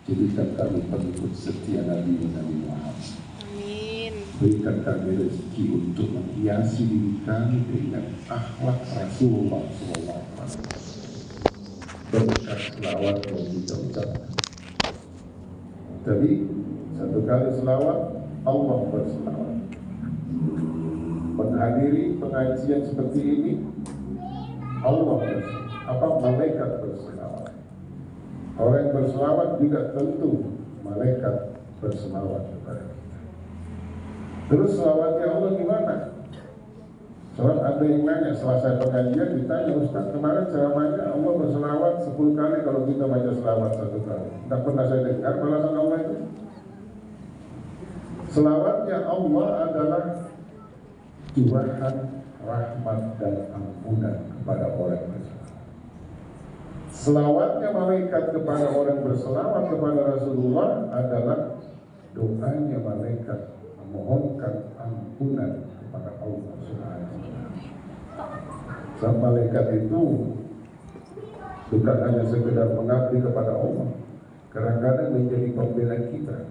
Jadikan kami pengikut setia Nabi Muhammad. Amin. Berikan kami rezeki untuk menghiasi diri kami dengan akhlak Rasulullah SAW. Berkat selawat yang kita ucapkan. Jadi satu kali selawat, Allah berselawat. Menghadiri pengajian seperti ini, Allah berselawat. Malaikat berselawat. Orang yang berselawat juga tentu malaikat berselawat kepada kita. Terus selawatnya Allah gimana? Soal ada yang nanya, selesai pengajian ditanya, Ustaz kemarin ceramahnya Allah berselawat 10 kali kalau kita baca selawat 1 kali. Tidak pernah saya dengar balasan Allah itu. Selawatnya Allah adalah curahan rahmat dan ampunan kepada orang berselawat. Selawatnya malaikat kepada orang berselawat kepada Rasulullah adalah doanya malaikat memohonkan ampunan kepada Allah Subhanahu wa taala. Sang malaikat itu bukan hanya sekedar mengabdi kepada Allah, kadang-kadang menjadi pembela kita.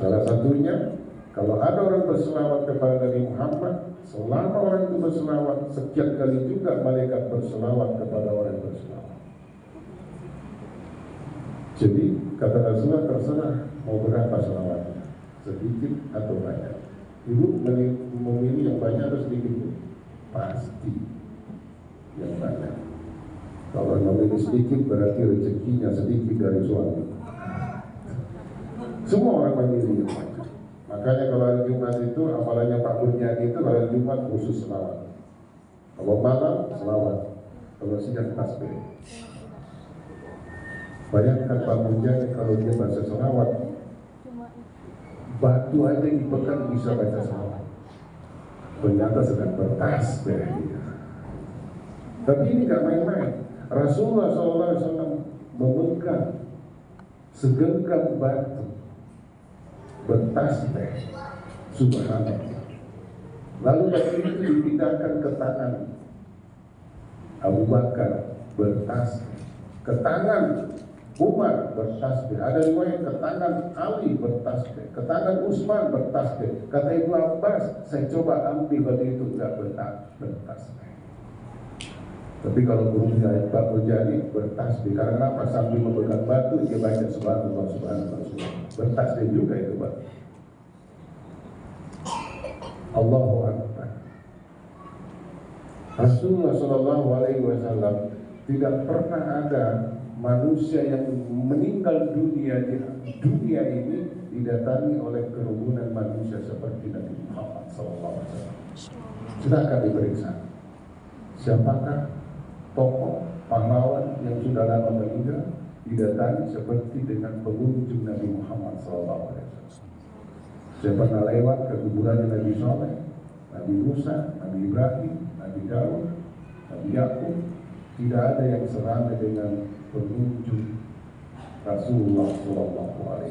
Salah satunya, kalau ada orang berselawat kepada Nabi Muhammad, selama orang itu berselawat, sekian kali juga malaikat berselawat kepada orang yang berselawat. Jadi kata Rasulullah, terserah mau berapa selawatnya, sedikit atau banyak. Ibu memilih yang banyak atau sedikit? Pasti yang banyak. Kalau memilih sedikit berarti rezekinya sedikit dari suami. Semua orang memilih yang banyak. Makanya kalau hari Jumat itu amalannya Pak Kurniadi itu hari Jumat khusus selawat. Kalau malam selawat, kalau siang tasbih. Bayangkan Pak Kurniadi kalau dia baca selawat, batu aja dipegang bisa baca selawat. Ternyata sedang bertasbih. Tapi ini gak main-main. Rasulullah SAW memegang segenggam batu bertasbih, subhanallah. Lalu batu itu dipindahkan ke tangan Abu Bakar bertasbih, ke tangan Umar bertasbih, ada riwayat ke tangan Ali bertasbih, ke tangan Utsman bertasbih. Kata Ibnu Abbas, saya coba ambil batu itu tidak bertasbih. Tapi kalau berhubungan Pak Mujadi bertasbih, karena apa? Sambil memegang batu dia baca subhanallah, subhanallah, subhanallah. Bertasbih juga itu Pak. Allahu Akbar. Rasulullah SAW tidak pernah ada manusia yang meninggal dunia di dunia ini didatangi oleh kerumunan manusia seperti Nabi Muhammad SAW. Silahkan diperiksa. Siapakah tokoh pahlawan yang sudah lama meninggal didatangi seperti dengan pengunjung Nabi Muhammad SAW? Saya pernah lewat ke kuburan Nabi Soleh, Nabi Musa, Nabi Ibrahim, Nabi Daud, Nabi Yakub. Tidak ada yang seramai dengan pengunjung Rasulullah SAW.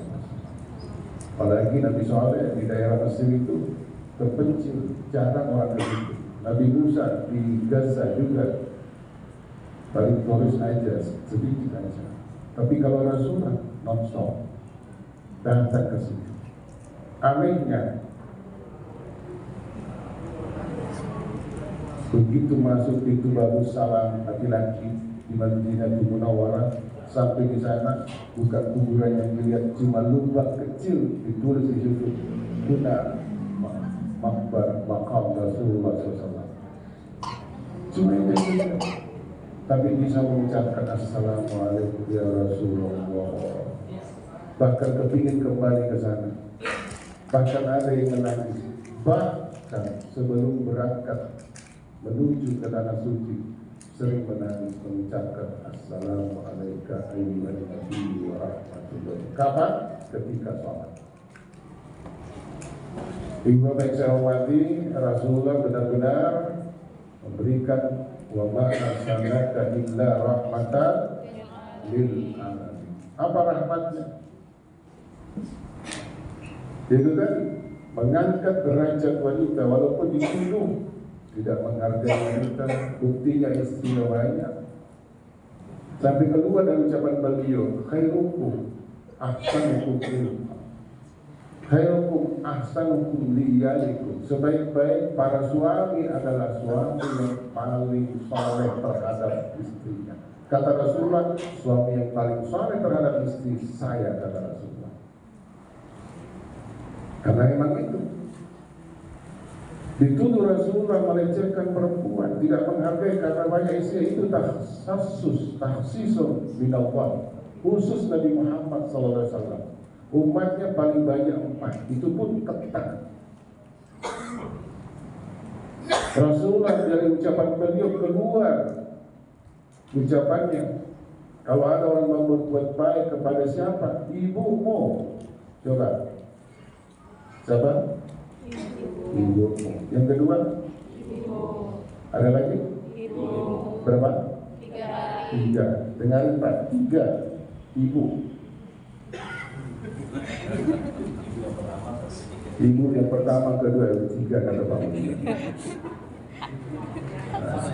Apalagi Nabi Soleh di daerah Mesir itu terpencil, jarang orang ke situ. Nabi Musa di Gaza juga paling turis aja, sedikit aja. Tapi kalau Rasulullah non-stop datang ke situ. Anehnya, begitu masuk pintu baru salam laki-laki di Madinah Munawwarah, sampai di sana bukan kuburan yang dilihat, cuma lubang kecil ditulis di situ, Kuna Makbar Maqam Rasulullah SAW. Cuma itu saja. Tapi bisa mengucapkan Assalamualaikum ya Rasulullah. Bahkan kepingin kembali ke sana. Bahkan ada yang menangis. Bahkan sebelum berangkat menuju ke tanah suci sering menangis mengucapkan Assalamualaikum ayyuhan nabi wa rahmatullah. Kapan? Ketika sholat. Ibu baik saya hormati, Rasulullah benar-benar memberikan wa ma arsalnaka illa rahmatan lil alamin. Apa rahmatnya? Itu tadi, mengangkat derajat wanita walaupun dituduh tidak menghargai wanita, buktinya istimewanya. Sampai keluar dari ucapan beliau, khairukum ahsanukum ilma. Khairukum ahsanukum liyalikum. Sebaik-baik para suami adalah suami yang paling saleh terhadap istrinya. Kata Rasulullah, suami yang paling saleh terhadap istri saya, kata Rasulullah. Karena memang itu dituduh Rasulullah melecehkan perempuan, tidak menghargai karena banyak istri. Itu tahsisun minallah, khusus Nabi Muhammad SAW. Umatnya paling banyak 4, itu pun ketat. Rasulullah dari ucapan beliau keluar ucapannya, kalau ada orang mau berbuat baik kepada siapa? Ibumu. Coba, siapa? Ibumu. Yang kedua? Ibu. Ada lagi? Ibu. Berapa? 3. 3. Dengarin Pak, 3. Ibu. Ibu yang pertama, kedua, yang ketiga, kata Pak Menteri. Nah,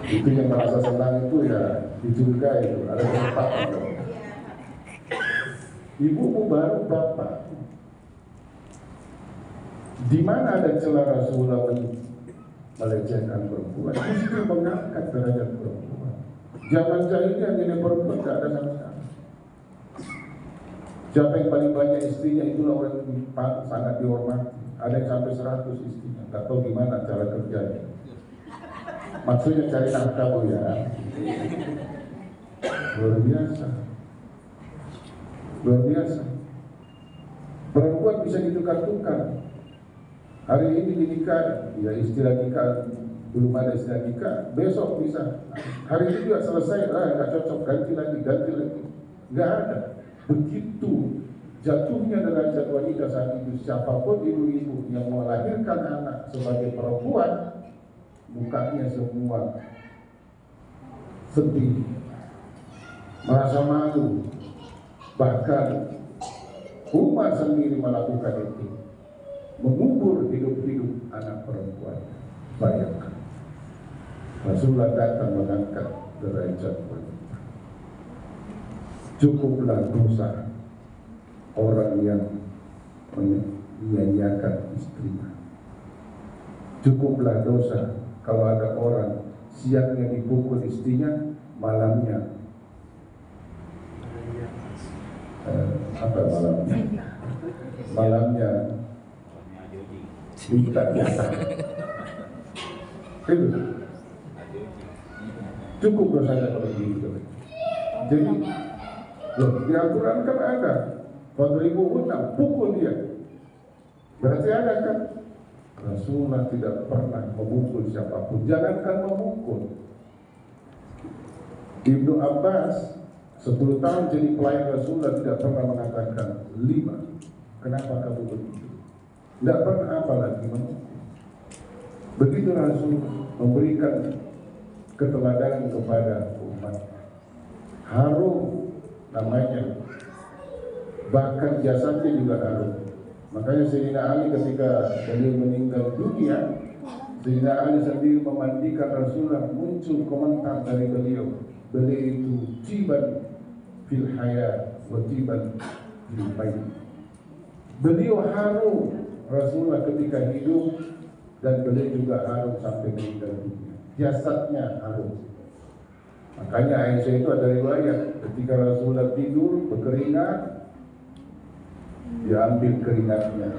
itu yang merasa senang itu ya dicurigai itu, ada tempat. Ibumu baru bapak. Di mana ada celah Rasulullah melecehkan perempuan? Justru mengangkat derajat perempuan. Zaman jahiliyah ini perempuan tidak ada sama sekali. Siapa yang paling banyak istrinya, itulah orang yang sangat dihormati. Ada yang sampai 100 istrinya. Gak tahu gimana cara kerjanya. Maksudnya cari nafkah Bu ya. Luar biasa. Luar biasa. Perempuan bisa ditukar-tukar. Hari ini dinikah, ya istilah nikah, belum ada istilah nikah, besok bisa. Hari ini juga selesai, nggak cocok, ganti lagi. Nggak ada. Begitu jatuhnya derajat wanita saat itu, siapapun ibu-ibu yang melahirkan anak sebagai perempuan, mukanya semua sedih, merasa malu. Bahkan Umar sendiri melakukan itu, mengubur hidup-hidup anak perempuan. Bayangkan, Rasulullah datang mengangkat derajat wanita. Cukuplah dosa orang yang menyanyiakan istrinya. Cukuplah dosa kalau ada orang siangnya dipukul istrinya, malamnya malamnya minta jatah. Itu cukup dosanya kalau begitu. Jadi di Al-Quran kan ada Fadribuhunna, pukul dia. Berarti ada kan? Rasulullah tidak pernah memukul siapapun. Jangankan memukul. Ibnu Abbas 10 tahun jadi pelayan Rasulullah tidak pernah mengatakan 5. Kenapa kamu begitu? Tidak pernah, apalagi memukul. Begitu Rasul memberikan keteladanan kepada umat. Harum namanya, bahkan jasadnya juga harum. Makanya Sayyidina Ali ketika beliau meninggal dunia, Sayyidina Ali sendiri memandikan Rasulullah, muncul komentar dari beliau itu tiban fil hayat wa tiban fil mayt. Beliau harum Rasulullah ketika hidup, dan beliau juga harum sampai meninggal dunia. Jasadnya harum. Makanya Aisyah itu ada riwayat ketika Rasulullah tidur berkeringat, dia ambil keringatnya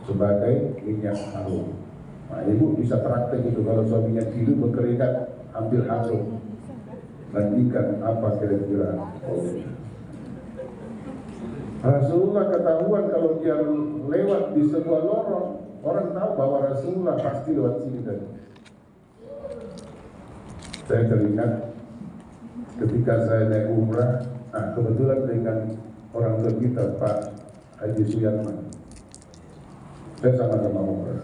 sebagai minyak harum. Nah, ibu bisa praktek itu kalau suaminya tidur berkeringat, ambil harum, mandikan apa kira-kira. Rasulullah ketahuan kalau dia lewat di sebuah lorong, orang tahu bahwa Rasulullah pasti lewat sini tadi. Saya teringat ketika saya naik umrah, kebetulan dengan orang tua kita Pak Haji Suyatman, saya sama-sama umrah.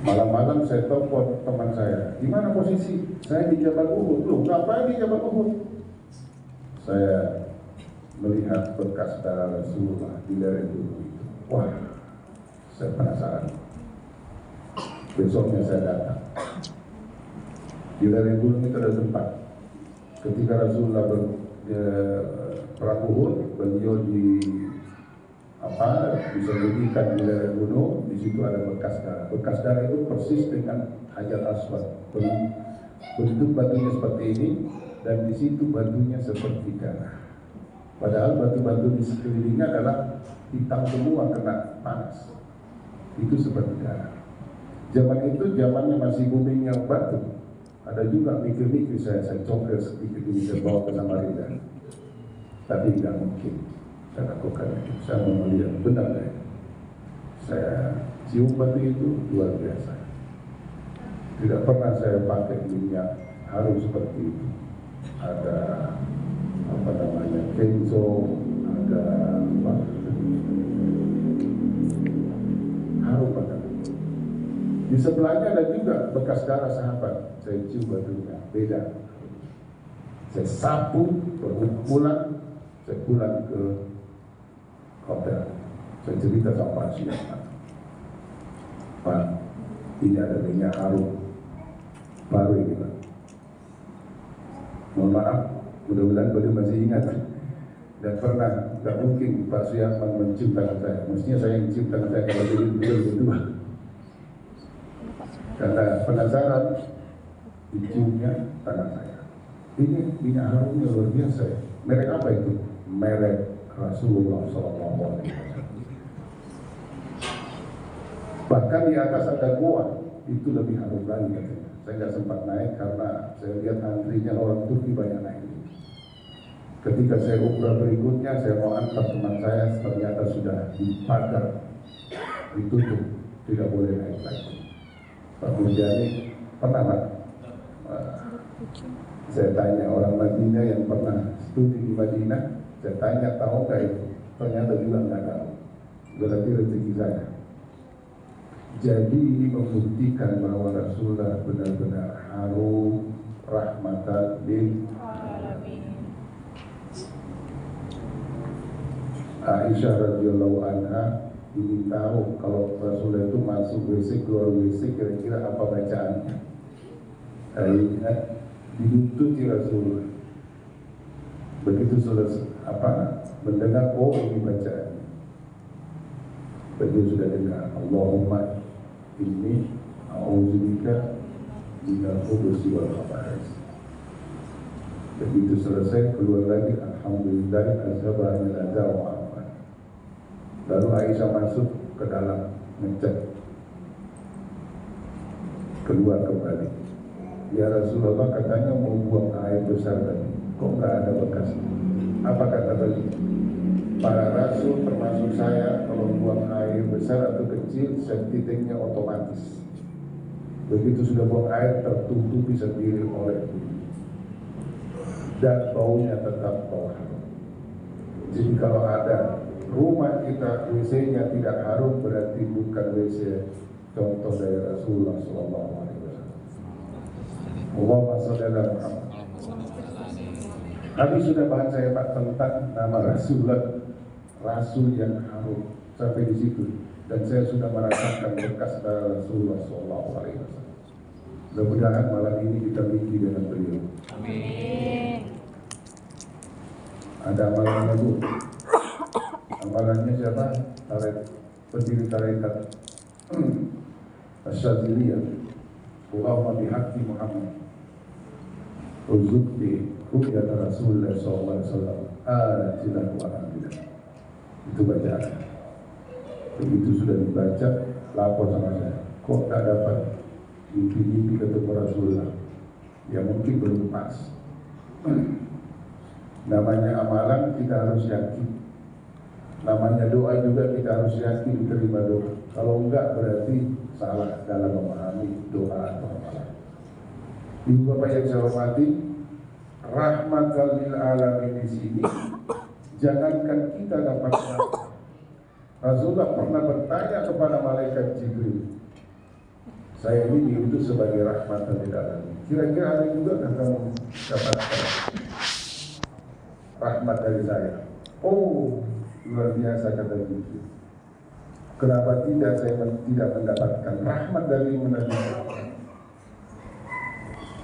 Malam-malam saya telepon teman saya, di mana posisi? Saya di Jabal Uhud. Loh, ngapain di Jabal Uhud? Saya melihat bekas darah Rasulullah di lereng gunung itu. Wah, saya penasaran. Besoknya saya datang. Di lereng gunung itu ada tempat ketika Rasulullah perang Uhud, beliau disembunyikan di lereng gunung. Di situ ada bekas darah. Bekas darah itu persis dengan Hajar Aswad. Bentuk batunya seperti ini, dan di situ batunya seperti darah. Padahal batu-batu di sekelilingnya adalah hitam semua, kena panas. Itu seperti darah. Zaman itu zamannya masih boomingnya batu. Ada juga mikir-mikir saya congkel sedikit ini, saya bawa ke Samarinda. Tapi tidak mungkin saya lakukan itu. Saya mau melihat benar ya. Saya cium batu itu luar biasa. Tidak pernah saya pakai minyak harum seperti itu. Ada apa namanya, kenzo, ada apa, harum banget. Di sebelahnya ada juga bekas darah sahabat. Saya cium batunya, beda. Saya sapu, pulang, saya pulang ke hotel. Saya cerita sama Pak Syed, Pak, ini ada minyak harum baru ini Pak. Mohon maaf, mudah-mudahan beliau masih ingat. Dan pernah, tidak mungkin Pak Suyatman mencium tangan saya. Mestinya saya yang cium tangan saya kalau beliau berdua. Karena penasaran, diciumnya tangan saya. Ini minyak harumnya luar biasa ya. Merek apa itu? Merek Rasulullah SAW. Bahkan di atas ada goa, itu lebih harum lagi katanya. Saya nggak sempat naik karena saya lihat antrinya orang Turki banyak naik. Ketika saya umrah berikutnya, saya mau antar teman saya, ternyata sudah dipagar, ditutup, tidak boleh naik lagi. Pak Mujani pernah Pak? Saya tanya orang Madinah yang pernah studi di Madinah, saya tanya tahu nggak itu? Ternyata juga nggak tahu. Berarti rezeki saya. Jadi ini membuktikan bahwa Rasulullah benar-benar harum, rahmatan lil alamin. Aisyah radhiyallahu anha ingin tahu kalau Rasulullah itu masuk WC, keluar WC, kira-kira apa bacaannya. Akhirnya ditututi Rasulullah. Begitu selesai mendengar, oh ini bacaan. Begitu sudah dengar, Allahumma inni a'udzubika minal khubuthi wal khaba'is. Begitu selesai, keluar lagi, alhamdulillah azhaba anil adza wa afa. Lalu Aisyah masuk ke dalam ngecek, keluar kembali. Ya Rasulullah, katanya mau buang air besar tadi, kok nggak ada bekas? Apa kata beliau? Para rasul termasuk saya, kalau buang air besar atau kecil, safety tanknya otomatis. Begitu sudah buang air, tertutupi sendiri oleh bumi. Dan baunya tetap bau harum. Jadi kalau ada rumah kita WC-nya tidak harum, berarti bukan WC contoh dari Rasulullah SAW. Allahumma sholli ala Muhammad. Kami sudah bahas saya Pak tentang nama Rasulullah, Rasul yang harum sampai di situ, dan saya sudah merasakan bekas darah Rasulullah SAW. Mudah-mudahan malam ini kita mimpi dengan beliau. Amin. Ada amalannya Bu. Amalannya siapa? Pendiri tarekat Asyadziliyah. Allahumma bihaqqi Muhammad Uzukti Rukyat Rasulullah SAW Ajilah wa alhamdulillah. Itu bacaan. Begitu sudah dibaca, lapor sama saya, kok tak dapat mimpi-mimpi ketemu Rasulullah. Ya mungkin belum pas. Namanya amalan kita harus yakin. Namanya doa juga kita harus yakin diterima doa. Kalau enggak berarti salah dalam memahami doa atau amalan. Ibu Bapak yang saya hormati, rahmatan lil alamin di sini, jangankan kita dapat rahmat. Rasulullah pernah bertanya kepada malaikat Jibril, saya ini diutus sebagai rahmatan lil alamin. Kira-kira ada juga yang kamu dapatkan rahmat dari saya? Oh, luar biasa kata Jibril. Kenapa tidak saya tidak mendapatkan rahmat dari Nabi?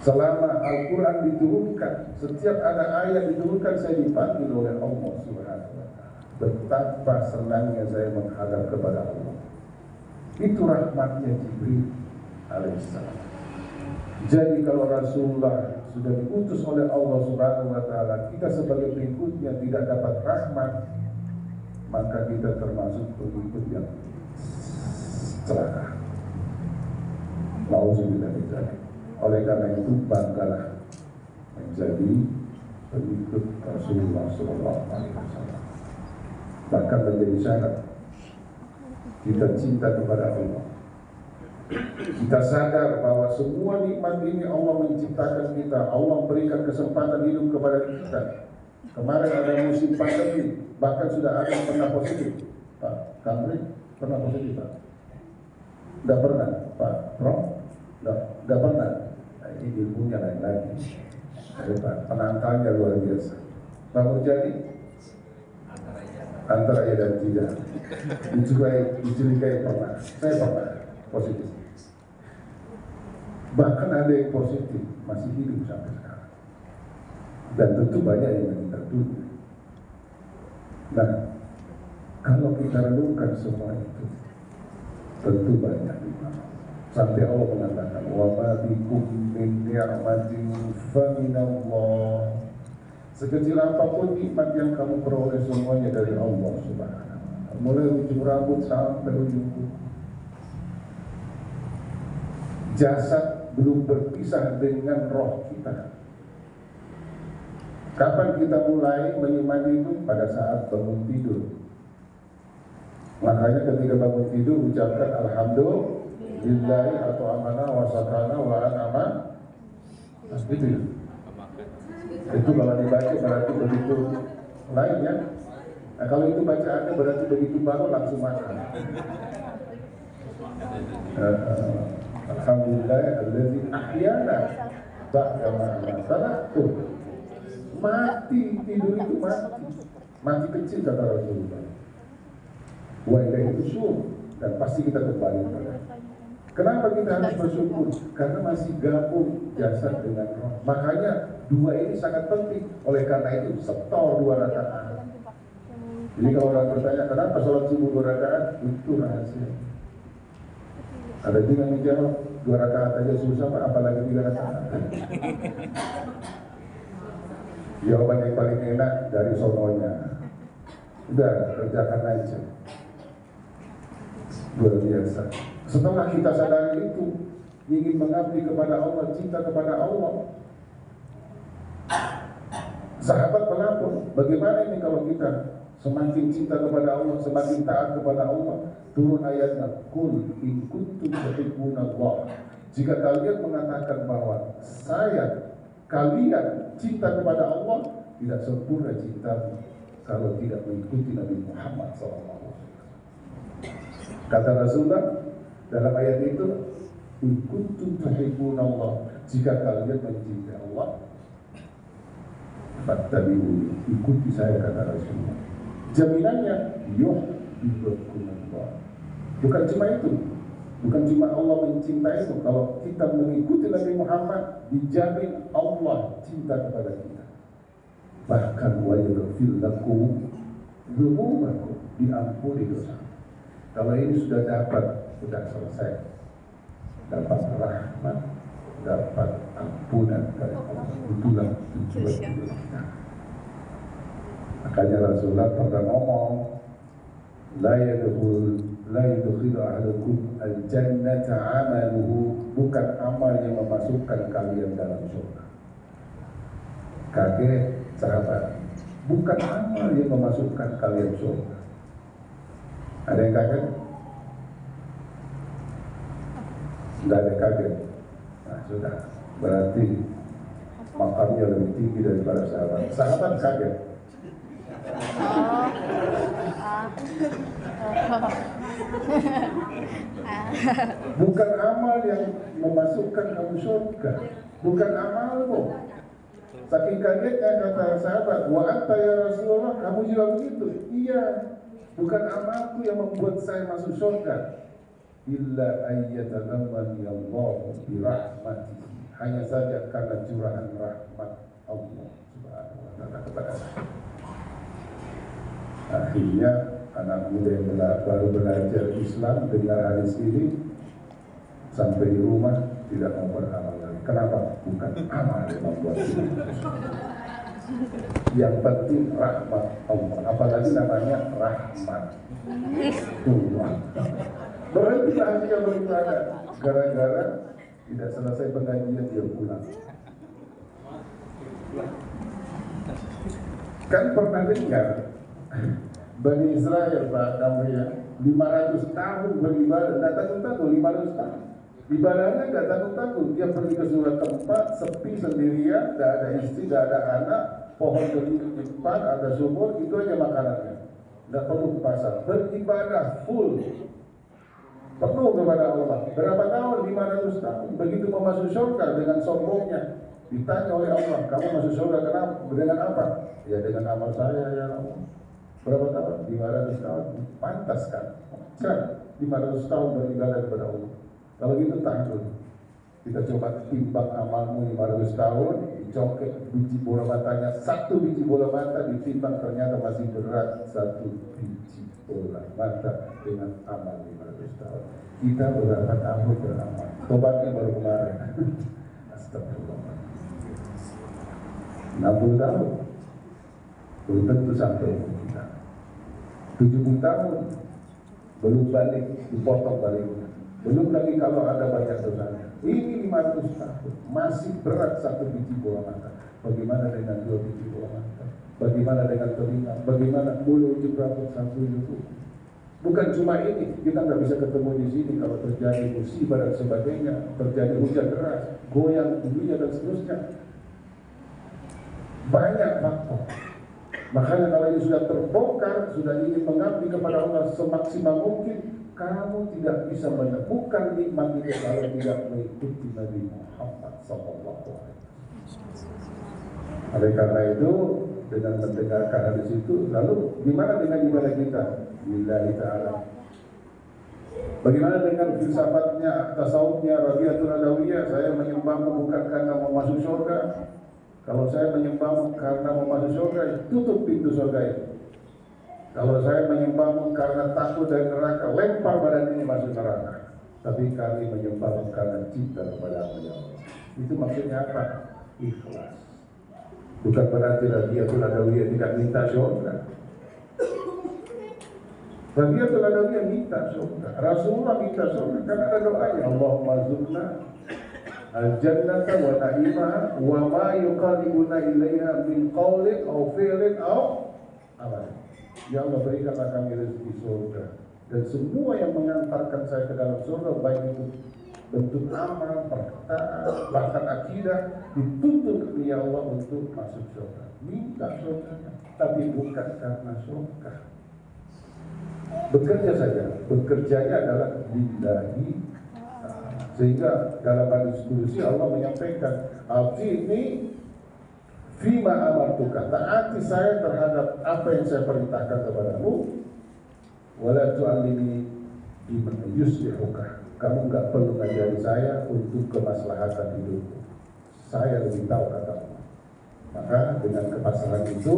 Selama Al-Quran diturunkan, setiap ada ayat diturunkan, saya dipanggil oleh Allah Subhanahu wa Ta'ala. Betapa senangnya saya menghadap kepada Allah. Itu rahmatnya Jibril alaihissalam. Jadi kalau Rasulullah sudah diutus oleh Allah Subhanahu wa Ta'ala, kita sebagai pengikutnya tidak dapat rahmat, maka kita termasuk pengikut yang celaka. Nauzubillah min dzalik. Oleh karena itu banggalah menjadi pengikut Rasulullah SAW. Bahkan menjadi syarat kita cinta kepada Allah. Kita sadar bahwa semua nikmat ini Allah menciptakan kita, Allah berikan kesempatan hidup kepada kita. Kemarin ada musim pandemi, bahkan sudah ada yang pernah positif. Pak Kamri pernah positif, Pak? Tidak pernah, Pak Prof? Tidak pernah. Nah, ini ilmunya lain lagi. Pak, penangkalnya luar biasa. Pak Murjadi? Antara ya dan tidak. Dicurigai pernah. Saya pernah positif. Bahkan ada yang positif masih hidup sampai sekarang. Dan tentu banyak yang meninggal dunia. Nah, kalau kita renungkan semua itu, tentu banyak nikmat. Sampai Allah mengatakan, wa ma bikum min ni'matin fa minallah. Sekecil apapun nikmat yang kamu peroleh semuanya dari Allah Subhanahu wa Ta'ala. Mulai ujung rambut sampai ujung kuku. Jasad belum berpisah dengan roh kita. Kapan kita mulai menikmati itu? Pada saat bangun tidur. Makanya ketika bangun tidur ucapkan alhamdulillah atau amanah wa sakana wa an'ama. Gitu ya. Itu kalau dibaca berarti begitu lain ya. Nah, kalau itu bacaannya berarti begitu baru langsung makan. Alhamdulillah allazi ahyana ba'da ma amatana. Mati, tidur itu mati kecil kata Rasulullah. Wa ilaihi nusyur, dan pasti kita kembali kepada. Kenapa kita harus bersyukur? Karena masih gabung jasad dengan roh. Makanya dua ini sangat penting. Oleh karena itu setor 2 rakaat. Jadi kalau orang bertanya kenapa sholat subuh 2 rakaat, itu rahasia. Ada juga yang menjawab 2 rakaat aja susah, apalagi 3 rakaat. Jawaban yang paling enak dari sononya. Udah, kerjakan aja. Luar biasa. Setelah kita sadari itu, ingin mengabdi kepada Allah, cinta kepada Allah. Sahabat melapor, bagaimana ini kalau kita semakin cinta kepada Allah, semakin taat kepada Allah? Turun ayatnya, Qul in kuntum tuhibbunallah. Jika kalian mengatakan bahwa kalian cinta kepada Allah, tidak sempurna cinta kalau tidak mengikuti Nabi Muhammad SAW. Kata Rasulullah dalam ayat itu, in kuntum tuhibbunallah, jika kalian mencintai Allah, fattabi'uni, ikuti saya, kata Rasulullah. Jaminannya yuhibbukumullah. Bukan cuma itu, bukan cuma Allah mencintai itu. Kalau kita mengikuti Nabi Muhammad, dijamin Allah cinta kepada kita. Bahkan wa yaghfir lakum dzunubakum, diampuni dosa. Kalau ini sudah dapat, sudah selesai, dapat rahmat, dapat ampunan dari Allah. Itulah tujuan kita. Makanya Rasulullah pernah ngomong, la yadkhulu ahadukum al-jannata amaluhu, bukan amal yang memasukkan kalian dalam surga. Kaget sahabat, bukan amal yang memasukkan kalian surga. Ada yang kaget? Tidak ada yang kaget. Nah sudah, berarti makamnya lebih tinggi daripada sahabat. Sahabat kaget. Bukan amal yang memasukkan kamu surga, bukan amalmu. Saking kagetnya kata sahabat, wa anta ya Rasulullah, kamu juga begitu? Iya, bukan amalku yang membuat saya masuk surga. Illa ayyatagammani Allah bi rahmatihi, hanya saja karena curahan rahmat Allah Subhanahu wa Ta'ala kepada saya. Akhirnya anak muda yang baru belajar Islam dengar hadis ini sampai di rumah tidak mau beramal lagi. Kenapa? Bukan amal yang membuat ini. Yang penting rahmat Allah. Apalagi namanya rahmat Tuhan. Berhenti akhirnya beribadah gara-gara tidak selesai pengajian dia pulang. Kan pernah dengar Bani Israel Pak Kamria 500 tahun beribadah, tidak tanggung-tanggung 500 tahun. Ibadahnya tidak tanggung-tanggung. Dia pergi ke suatu tempat sepi sendirian, tidak ada istri, tidak ada anak, pohon di depan, ada sumur, itu aja makanannya. Tidak perlu ke pasar. Beribadah full, penuh kepada Allah. Berapa tahun? 500 tahun. Begitu mau masuk surga dengan sombongnya, ditanya oleh Allah, kamu masuk surga kenapa? Dengan apa? Ya dengan amal saya ya Allah. Berapa tahun? 500 tahun. Pantas kan? Kan 500 tahun beribadah kepada Allah. Kalau gitu tahan. Kita coba timbang amalmu 500 tahun, dicoket biji bola matanya, 1 biji bola mata ditimbang, ternyata masih berat 1 biji bola mata dengan amal 500 tahun. Kita berapa tahun beramal? Tobatnya baru kemarin. Astagfirullah. 60 tahun belum tentu sampai kita. 70 tahun belum balik, dipotong baliknya. Belum lagi kalau ada banyak dosanya. Ini 500 tahun masih berat 1 biji bola mata. Bagaimana dengan 2 biji bola mata? Bagaimana dengan telinga? Bagaimana bulu ujung rambut 1 itu? Bukan cuma ini, kita nggak bisa ketemu di sini kalau terjadi musibah dan sebagainya, terjadi hujan deras, goyang dunia dan seterusnya. Banyak faktor. Makanya kalau ini sudah terbongkar, sudah ingin mengabdi kepada Allah semaksimal mungkin, kamu tidak bisa menemukan nikmat itu kalau tidak mengikuti Nabi Muhammad SAW. Oleh karena itu, dengan mendengarkan hadis itu, lalu gimana dengan ibadah kita? Lillahi ta'ala. Bagaimana dengan filsafatnya, tasawufnya, Rabi'atul Adawiyah? Saya menyembahmu bukan karena mau masuk surga. Kalau saya menyembahmu karena mau masuk surga, tutup pintu surga itu. Kalau saya menyembahmu karena takut dari neraka, lempar badan ini masuk neraka. Tapi kami menyembahmu karena cinta kepada Allah. Itu maksudnya apa? Ikhlas. Bukan berarti Rabi'atul Adawiyah tidak minta surga. Rabi'atul Adawiyah minta surga. Rasulullah minta surga karena ada doanya. Allahumma zurna al-jannata wa na'imaha wa ma yuqarribuna ilaiha min qawlin aw fi'lin aw amal. Ya Allah, berikanlah kami rezeki surga dan semua yang mengantarkan saya ke dalam surga, baik itu bentuk amal, perkataan, bahkan akidah, dituntut ya Allah untuk masuk surga. Minta surganya, tapi bukan karena surga. Bekerja saja, bekerjanya adalah lillahi. Sehingga dalam hadis qudsi Allah menyampaikan, "Atini fima amartuka." Taati saya terhadap apa yang saya perintahkan kepadamu. Wala tu'allini bima yuslihuka. Kamu enggak perlu ngajari saya untuk kemaslahatan hidupku. Saya lebih tahu kata Allah. Maka dengan kepasrahan itu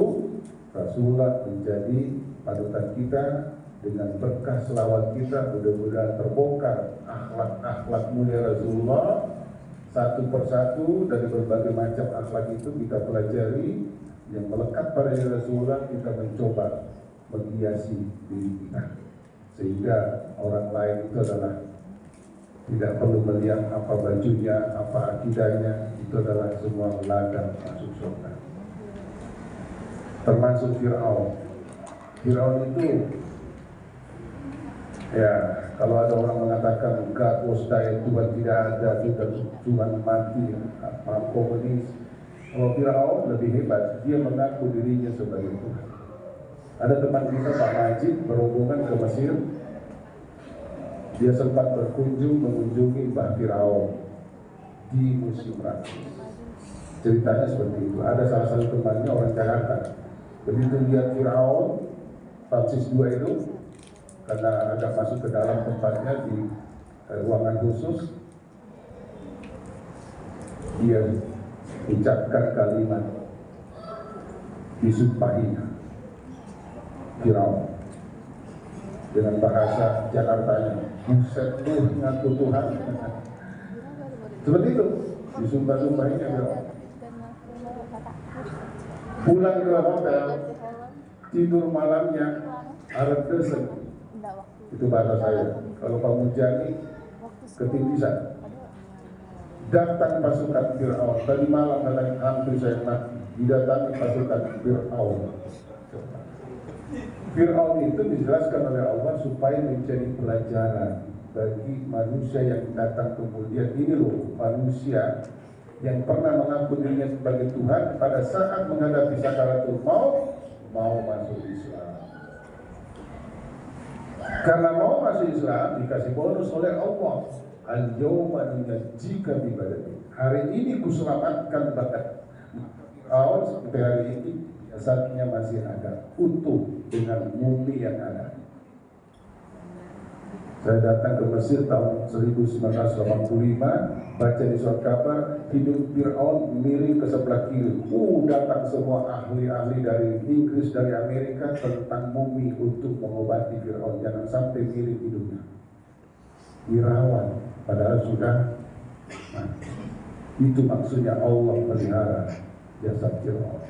Rasulullah menjadi panutan kita. Dengan berkah selawat kita mudah-mudahan terbongkar akhlak-akhlak mulia Rasulullah satu persatu. Dari berbagai macam akhlak itu kita pelajari yang melekat pada Rasulullah, kita mencoba menghiasi diri kita sehingga orang lain itu adalah tidak perlu melihat apa bajunya, apa akidahnya, itu adalah semua ladang masuk surga. Termasuk Fir'aun. Fir'aun itu, ya, kalau ada orang mengatakan God was dead, Tuhan tidak ada, Tuhan mati, apa komunis. Kalau Fir'aun lebih hebat, dia mengaku dirinya sebagai Tuhan. Ada teman kita Pak Majid berhubungan ke Mesir, dia sempat mengunjungi Mbah Fir'aun di Museum Ramses. Ceritanya seperti itu. Ada salah satu temannya orang Jakarta, begitu lihat Fir'aun Ramses II itu, karena agak masuk ke dalam tempatnya di ruangan khusus, dia ucapkan kalimat disumpahinya Firaun dengan bahasa Jakartanya, buset lu ngaku Tuhan. Seperti itu disumpah-sumpahinya Firaun. Pulang ke hotel, tidur malamnya arep desen. Itu bahasa saya. Kalau kamu jadi ketinggian, datang pasukan Fir'aun. Tadi malam katanya hampir saya mati. Didatangi pasukan Fir'aun. Fir'aun itu dijelaskan oleh Allah supaya menjadi pelajaran bagi manusia yang datang kemudian. Ini loh manusia yang pernah mengaku dirinya sebagai Tuhan pada saat menghadapi sakaratul maut mau masuk Islam. Karena mau masuk Islam dikasih bonus oleh Allah. Al-yawma nunajjika bibadani. Hari ini kuselamatkan bakat. Seperti hari ini jasadnya masih ada utuh dengan mumi yang ada. Saya datang ke Mesir tahun 1985, baca di surat kabar hidup Fir'aun miring ke sebelah kiri. Datang semua ahli-ahli dari Inggris, dari Amerika tentang mumi untuk mengobati Fir'aun. Jangan sampai miring hidupnya. Dirawat, padahal sudah mati. Itu maksudnya Allah melihara jasad Fir'aun.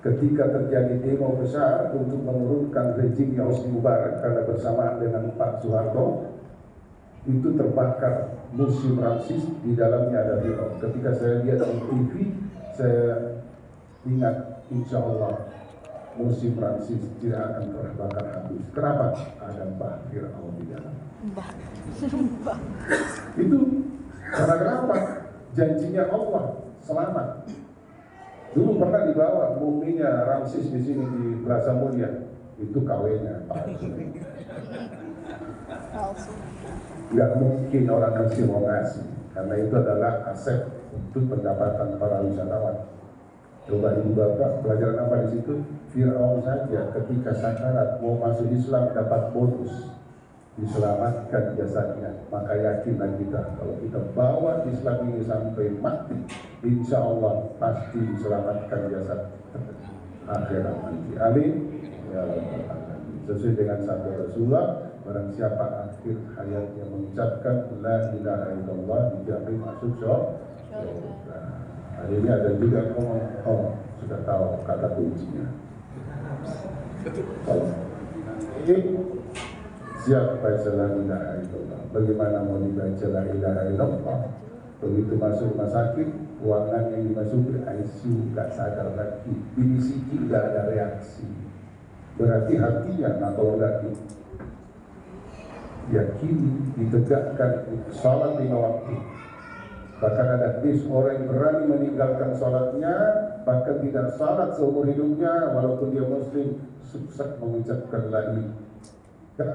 Ketika terjadi demo besar untuk menurunkan rejimnya Hosni Mubarak karena bersamaan dengan Pak Soeharto, itu terbakar museum Ramsis, di dalamnya ada Fir'aun. Ketika saya lihat di TV, saya ingat insya Allah museum Ramsis tidak akan terbakar habis. Kenapa? Ada Mbah Fir'aun di dalam. Itu karena kenapa? Janjinya Allah selamat. Dulu pernah dibawa muminya Ramsis di sini di Plaza Mulia, itu KW-nya palsu. Nggak mungkin orang Mesir mau ngasih, karena itu adalah aset untuk pendapatan para wisatawan. Coba dibuka pelajaran apa di situ? Fir'aun saja ketika sakarat mau masuk Islam dapat bonus, diselamatkan jasadnya. Maka yakinlah kita kalau kita bawa Islam ini sampai mati, insya Allah pasti diselamatkan jasad akhirat nanti. Amin. Ya Rabbal Alamin. Sesuai dengan sabda Rasulullah, barang siapa akhir hayatnya mengucapkan la ilaha illallah dijamin masuk surga. Hari ini ada juga ngomong, sudah tahu kata kuncinya. Kalau ini siap baca la ilaha illallah. Bagaimana mau dibaca la ilaha illallah? Begitu masuk rumah sakit, ruangan yang dimasuki ICU, gak sadar lagi. Ini sikit gak ada reaksi. Berarti hatinya atau lagi yakini ditegakkan salat 5 waktu. Bahkan ada hadis orang yang berani meninggalkan salatnya, bahkan tidak salat seumur hidupnya, walaupun dia muslim, sukses mengucapkan la ilaha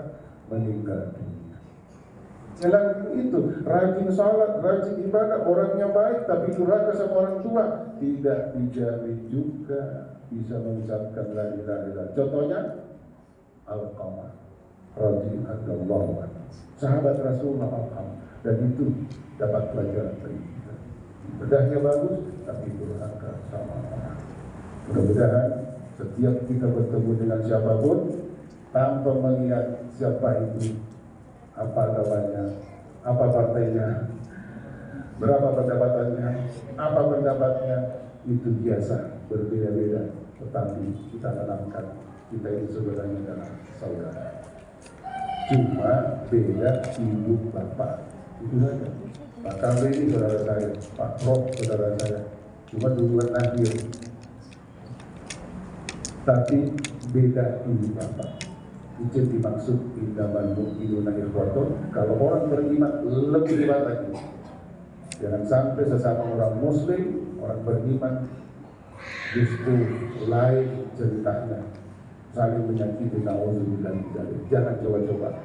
meninggal dunia. Jalan itu rajin salat, rajin ibadah, orangnya baik tapi durhaka sama orang tua, tidak dijamin juga bisa mengucapkan la ilaha illallah. Contohnya Al-Qamah radhiyallahu anhu, sahabat Rasulullah Al-Qamah, dan itu dapat pelajaran dari kita. Bedahnya bagus tapi durhaka sama orang. Mudah-mudahan setiap kita bertemu dengan siapapun tanpa melihat siapa itu, apa namanya, apa partainya, berapa pendapatannya, apa pendapatnya, itu biasa berbeda-beda, tetapi kita tanamkan kita ini sebenarnya adalah saudara. Cuma beda ibu bapak, itu saja. Pak Kamil ini saudara saya, Pak Prof saudara saya, cuma duluan lahir, tapi beda ibu bapak. Itu dimaksud indaman mu'minuna ikhwatun. Kalau orang beriman lebih hebat lagi. Jangan sampai sesama orang muslim, orang beriman justru lain ceritanya, saling menyakiti, na'udzubillah min dzalik. Jangan coba-coba.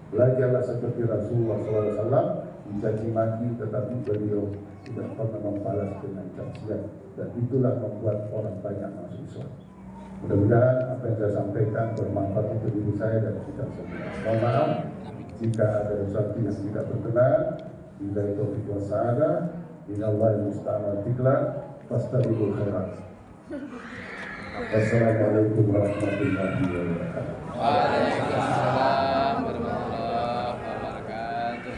Belajarlah seperti Rasulullah SAW, mencaci maki tetapi beliau tidak pernah membalas dengan cacian, dan itulah membuat orang banyak masuk Islam. Mudah-mudahan apa yang saya sampaikan bermanfaat untuk diri saya dan kita semua. Mohon maaf jika ada sesuatu yang tidak berkenan. Bila itu wassalam. Innallaha musta'an tikla fastabiqul khairat. Wassalamualaikum warahmatullahi wabarakatuh. Waalaikumsalam warahmatullahi wabarakatuh.